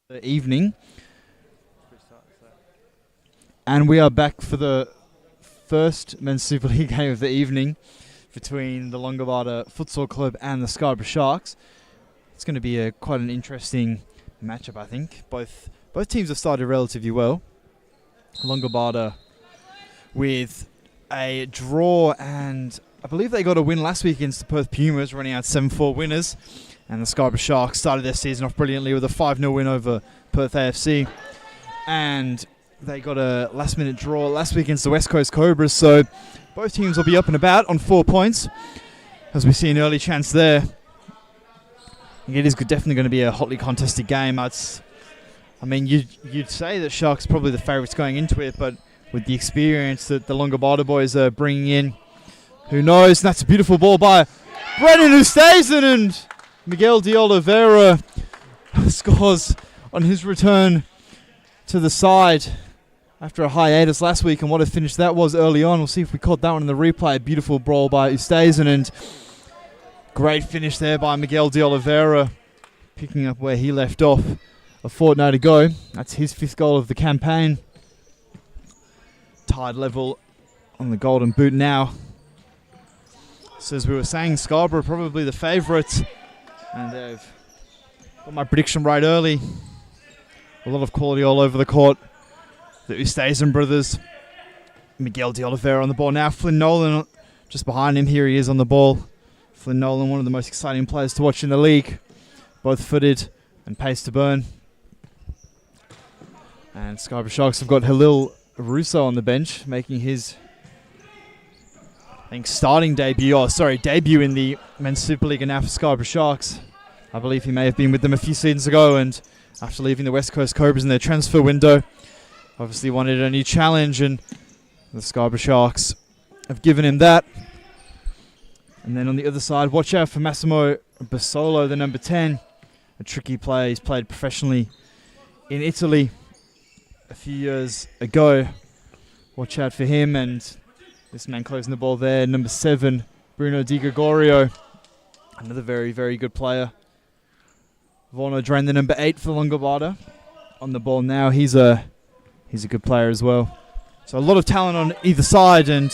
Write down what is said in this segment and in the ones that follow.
the evening. And we are back for the first men's Super-Liga game of the evening between the Longobarda Futsal Club and the Scarborough Sharks. It's going to be quite an interesting matchup, I think. Both teams have started relatively well. Longobarda with a draw, and I believe they got a win last week against the Perth Pumas, running out 7-4 winners. And the Scarborough Sharks started their season off brilliantly with a 5-0 win over Perth AFC. And they got a last-minute draw last week against the West Coast Cobras. So both teams will be up and about on 4 points, as we see an early chance there. It is definitely going to be a hotly contested game. You'd say that Sharks are probably the favourites going into it, but with the experience that the Longobarda boys are bringing in, who knows? And that's a beautiful ball by Brandon Oosthuizen, and Miguel de Oliveira scores on his return to the side after a hiatus last week, and what a finish that was early on. We'll see if we caught that one in the replay. Beautiful brawl by Oosthuizen, and great finish there by Miguel de Oliveira, picking up where he left off a fortnight ago. That's his 5th goal of the campaign. Tied level on the golden boot now. So as we were saying, Scarborough probably the favourites, and they've got my prediction right early. A lot of quality all over the court. The Oosthuizen brothers. Miguel de Oliveira on the ball now. Flynn Nolan just behind him. Here he is on the ball. Flynn Nolan, one of the most exciting players to watch in the league. Both footed and pace to burn. And Scarborough Sharks have got Halil Russo on the bench, making his debut in the Men's Super-Liga now for Scarborough Sharks. I believe he may have been with them a few seasons ago, and after leaving the West Coast Cobras in their transfer window, obviously wanted a new challenge, and the Scarborough Sharks have given him that. And then on the other side, watch out for Massimo Basolu, the number 10. A tricky player. He's played professionally in Italy a few years ago. Watch out for him. And this man closing the ball there, number 7, Bruno Di Gregorio. Another very, very good player. Vorno Drain, the number 8 for Longobarda, on the ball now. He's a good player as well. So a lot of talent on either side, and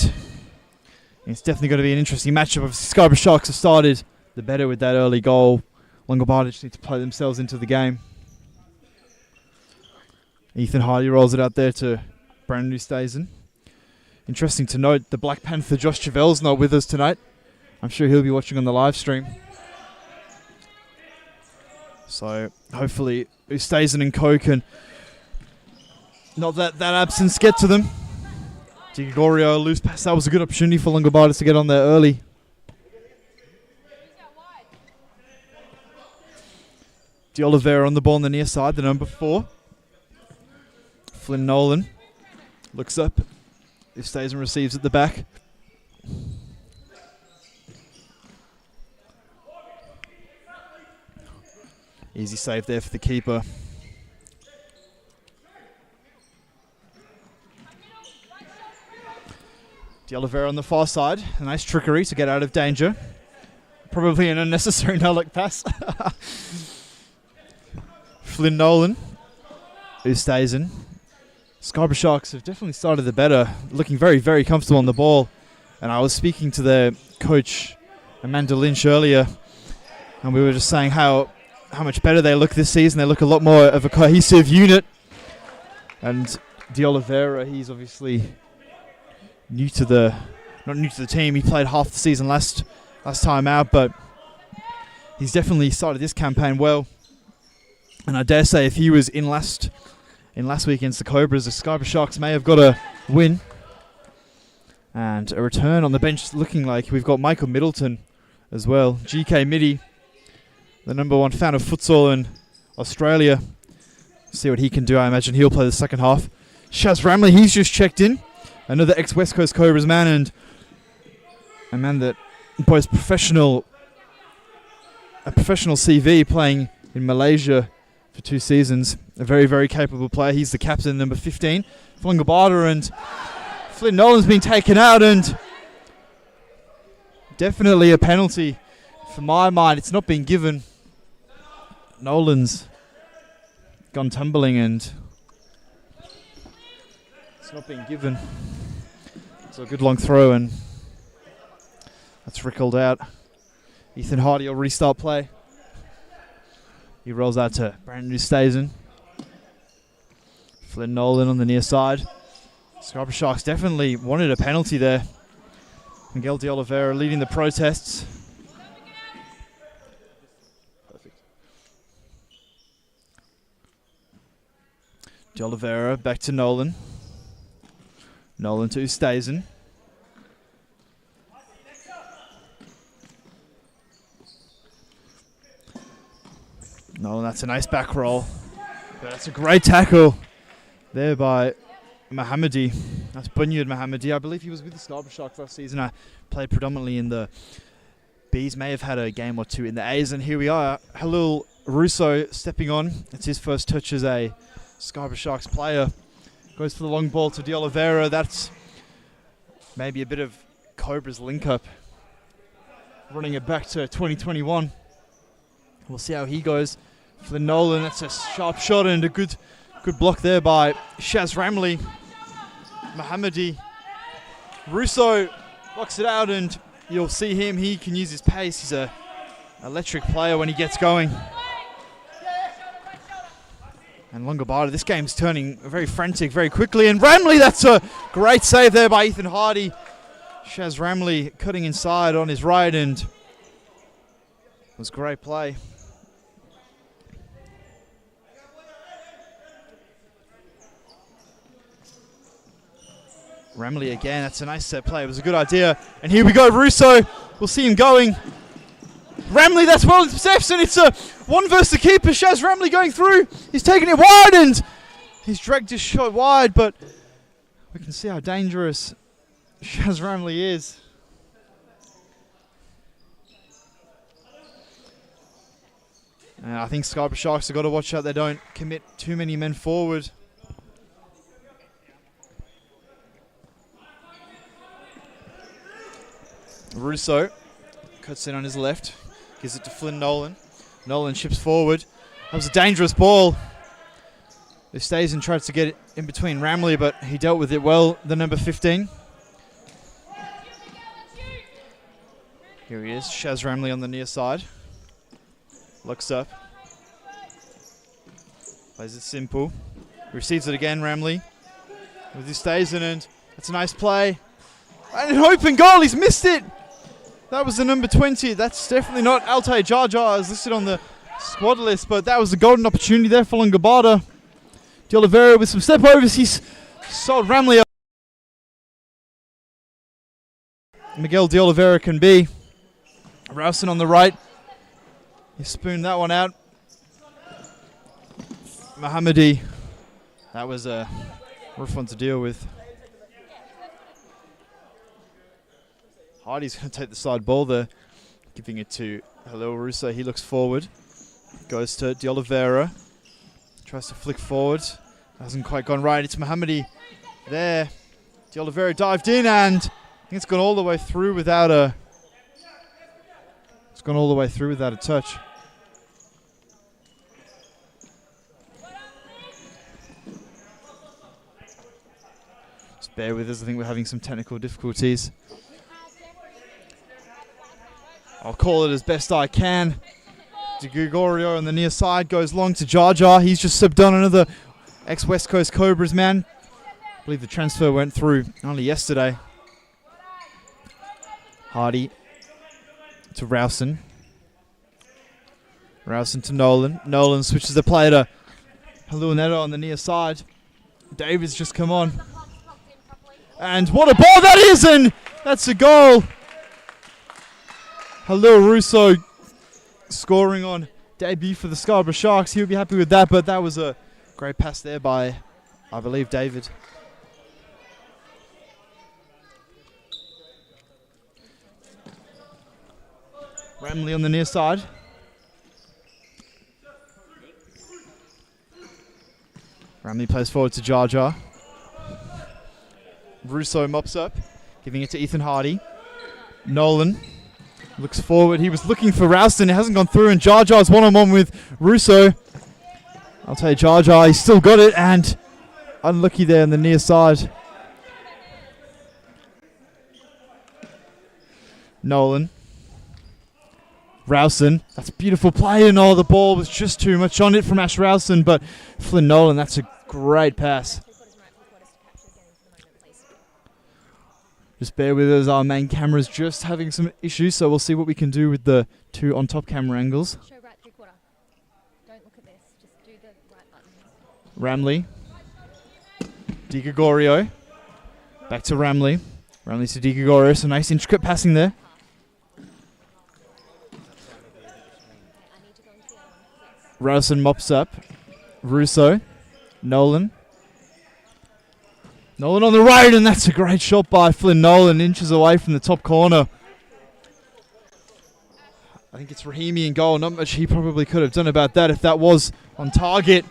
it's definitely going to be an interesting matchup. If Scarborough Sharks have started the better with that early goal, Longobarda just need to play themselves into the game. Ethan Hardy rolls it out there to Brandon Oosthuizen. Interesting to note, the Black Panther Josh Chavel's not with us tonight. I'm sure he'll be watching on the live stream. So hopefully Oosthuizen and co can not let that absence get to them. Di Gregorio, loose pass. That was a good opportunity for Longobarda to get on there early. De Oliveira on the ball on the near side, the number 4. Flynn Nolan looks up. Oosthuizen receives at the back. Easy save there for the keeper. De Oliveira on the far side. A nice trickery to get out of danger. Probably an unnecessary no-look pass. Flynn Nolan. Oosthuizen. Scarborough Sharks have definitely started the better, looking very, very comfortable on the ball. And I was speaking to their coach, Amanda Lynch, earlier, and we were just saying how much better they look this season. They look a lot more of a cohesive unit. And De Oliveira, he's obviously not new to the team. He played half the season last time out, but he's definitely started this campaign well. And I dare say if he was in last week against the Cobras, the Scarborough Sharks may have got a win. And a return on the bench, looking like we've got Michael Middleton as well. GK Midi, the number 1 fan of futsal in Australia. See what he can do. I imagine he'll play the second half. Shaz Ramley, he's just checked in. Another ex-West Coast Cobras man, and a man that boasts a professional CV, playing in Malaysia for 2 seasons. A very, very capable player. He's the captain, number 15 for Longobarda, and Flynn Nolan's been taken out, and definitely a penalty for my mind. It's not been given. Nolan's gone tumbling and it's not being given. So a good long throw and that's rickled out. Ethan Hardy will restart play. He rolls out to Brandon Oosthuizen. Flynn Nolan on the near side. Scarborough Sharks definitely wanted a penalty there. Miguel de Oliveira leading the protests. Perfect. De Oliveira back to Nolan. Nolan to Oosthuizen. Nolan, that's a nice back roll. But that's a great tackle there by Mohammadi. That's Bunyard Mohammadi. I believe he was with the Scarborough Sharks last season. I played predominantly in the Bs, may have had a game or two in the As, and here we are. Halil Russo stepping on. It's his first touch as a Scarborough Sharks player. Goes for the long ball to De Oliveira. That's maybe a bit of Cobra's link-up. Running it back to 2021. We'll see how he goes. Flynn Nolan, that's a sharp shot and a good block there by Shaz Ramley. Mohammadi. Russo blocks it out and you'll see him. He can use his pace. He's a electric player when he gets going. And Longobarda, this game's turning very frantic very quickly. And Ramley, that's a great save there by Ethan Hardy. Shaz Ramley cutting inside on his right and it was great play. Ramley again, that's a nice set play. It was a good idea. And here we go, Russo. We'll see him going. Ramley, that's well interception. It's a one versus the keeper. Shaz Ramley going through. He's taking it wide and he's dragged his shot wide, but we can see how dangerous Shaz Ramley is. And I think Scarborough Sharks have got to watch out they don't commit too many men forward. Russo cuts in on his left, gives it to Flynn Nolan. Nolan chips forward. That was a dangerous ball. Oosthuizen tries to get it in between Ramley, but he dealt with it well, the number 15. Here he is, Shaz Ramley on the near side. Looks up. Plays it simple. Receives it again, Ramley. With Oosthuizen, and that's a nice play. And an open goal, he's missed it. That was the number 20. That's definitely not Altay Jarjar as listed on the squad list, but that was a golden opportunity there for Longobarda. De Oliveira with some step overs. He's sold Ramley up. Miguel De Oliveira can be. Rowson on the right. He spooned that one out. Mohammadi. That was a rough one to deal with. Hardy's going to take the side ball there, giving it to Halil Russo. He looks forward, goes to De Oliveira, tries to flick forward, hasn't quite gone right. It's Mohammadi there. De Oliveira dived in, and I think it's gone all the way through without a. It's gone all the way through without a touch. Just bear with us. I think we're having some technical difficulties. I'll call it as best I can. Di Gregorio on the near side goes long to Jarjar. He's just subbed on another ex-West Coast Cobras man. I believe the transfer went through only yesterday. Hardy to Rowson. Rowson to Nolan. Nolan switches the play to Halil Neto on the near side. David's just come on. And what a ball that is, and that's a goal. Halil Russo scoring on debut for the Scarborough Sharks. He'll be happy with that, but that was a great pass there by, I believe, David. Ramley on the near side. Ramley plays forward to Jarjar. Russo mops up, giving it to Ethan Hardy. Nolan looks forward. He was looking for Rowson. It hasn't gone through, and Jarjar's one-on-one with Russo. I'll take Jar Jar. He's still got it, and unlucky there on the near side. Nolan. Rowson. That's a beautiful play, and the ball was just too much on it from Ash Rowson, but Flynn Nolan, that's a great pass. Just bear with us, our main camera's just having some issues, so we'll see what we can do with the two on top camera angles. Show right 3/4. Don't look at this, just do the right button. Ramley. Di Gregorio. Back to Ramley. Ramley to Di Gregorio, so nice intricate passing there. Rowson mops up. Russo. Nolan. Nolan on the right, and that's a great shot by Flynn Nolan, inches away from the top corner. I think it's Rahimi in goal. Not much he probably could have done about that if that was on target.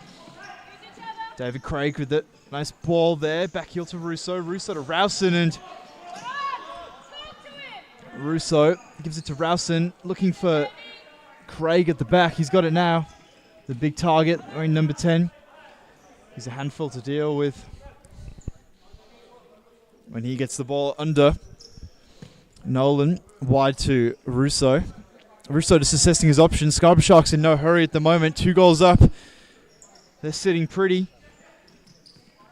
David Craig with it. Nice ball there. Back heel to Russo. Russo to Rowson, and Russo gives it to Rowson, looking for Craig at the back. He's got it now. The big target, wearing number 10. He's a handful to deal with when he gets the ball under. Nolan wide to Russo. Russo just assessing his options. Scarborough Sharks in no hurry at the moment. 2 goals up. They're sitting pretty.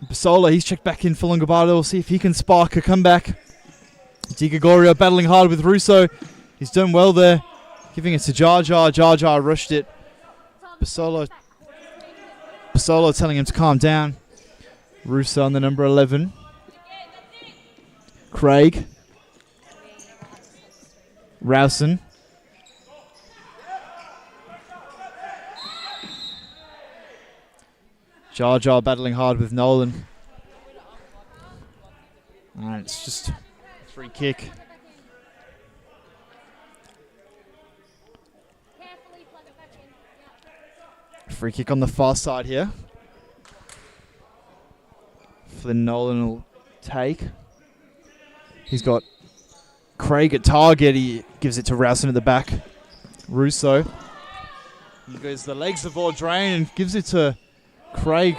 Basolu, he's checked back in for Longobarda. We'll see if he can spark a comeback. Di Gregorio battling hard with Russo. He's done well there. Giving it to Jar Jar. Jar Jar rushed it. Basolu telling him to calm down. Russo on the number 11. Craig. Rowson. Jar Jar battling hard with Nolan. And it's just a free kick. Free kick on the far side here. Flynn Nolan will take. He's got Craig at target. He gives it to Rowson at the back. Russo. He goes the legs of Audrain and gives it to Craig.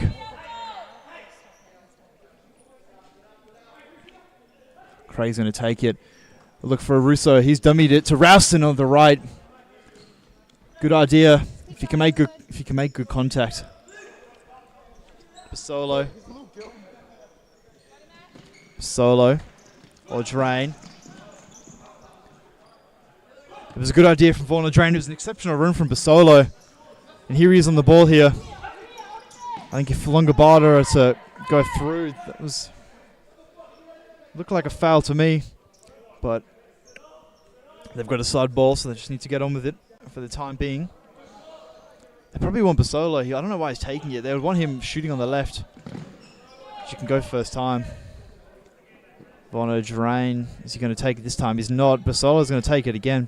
Craig's going to take it. Look for Russo. He's dummied it to Rowson on the right. Good idea if you can make good contact. Basolu. Audrain. It was a good idea from Vaughan Audrain. It was an exceptional run from Basolu. And here he is on the ball here. I think if Longobarda are to go through, that was looked like a foul to me. But they've got a side ball, so they just need to get on with it for the time being. They probably want Basolu here. I don't know why he's taking it. They would want him shooting on the left. You can go first time. Vaughan Audrain, is he going to take it this time? He's not. Basolu's going to take it again.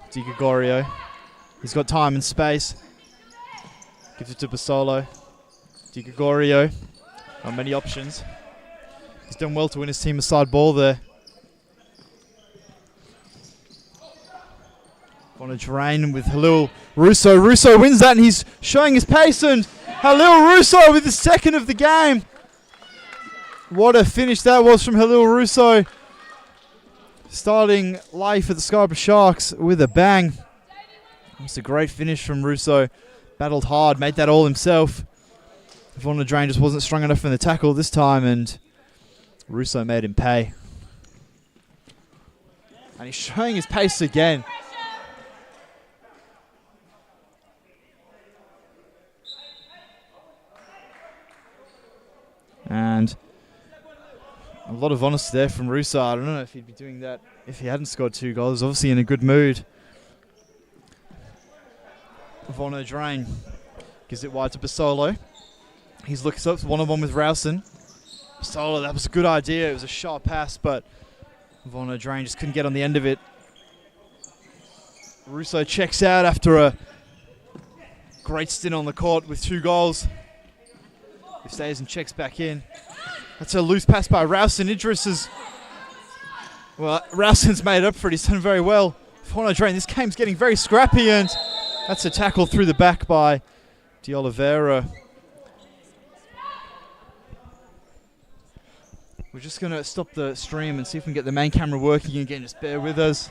Di Gregorio. He's got time and space. Gives it to Basolu. Di Gregorio. Not many options. He's done well to win his team a side ball there. Vaughan Audrain with Halil Russo. Russo wins that, and he's showing his pace, and Halil Russo with the second of the game. What a finish that was from Halil Russo. Starting life for the Scarborough Sharks with a bang. It's a great finish from Russo. Battled hard, made that all himself. Vaughan Audrain just wasn't strong enough in the tackle this time, and Russo made him pay. And he's showing his pace again. And a lot of honesty there from Russo. I don't know if he'd be doing that if he hadn't scored 2 goals. Obviously in a good mood. Vaughan Audrain gives it wide to Basolu. He's looking up one-on-one with Rowson. Basolu, that was a good idea. It was a sharp pass, but Vaughan Audrain just couldn't get on the end of it. Russo checks out after a great stint on the court with 2 goals. He stays and checks back in. That's a loose pass by Rowson. Rowson's made up for it. He's done very well. Vaughan Audrain, this game's getting very scrappy, and That's a tackle through the back by De Oliveira. We're just going to stop the stream and see if we can get the main camera working again. Just bear with us.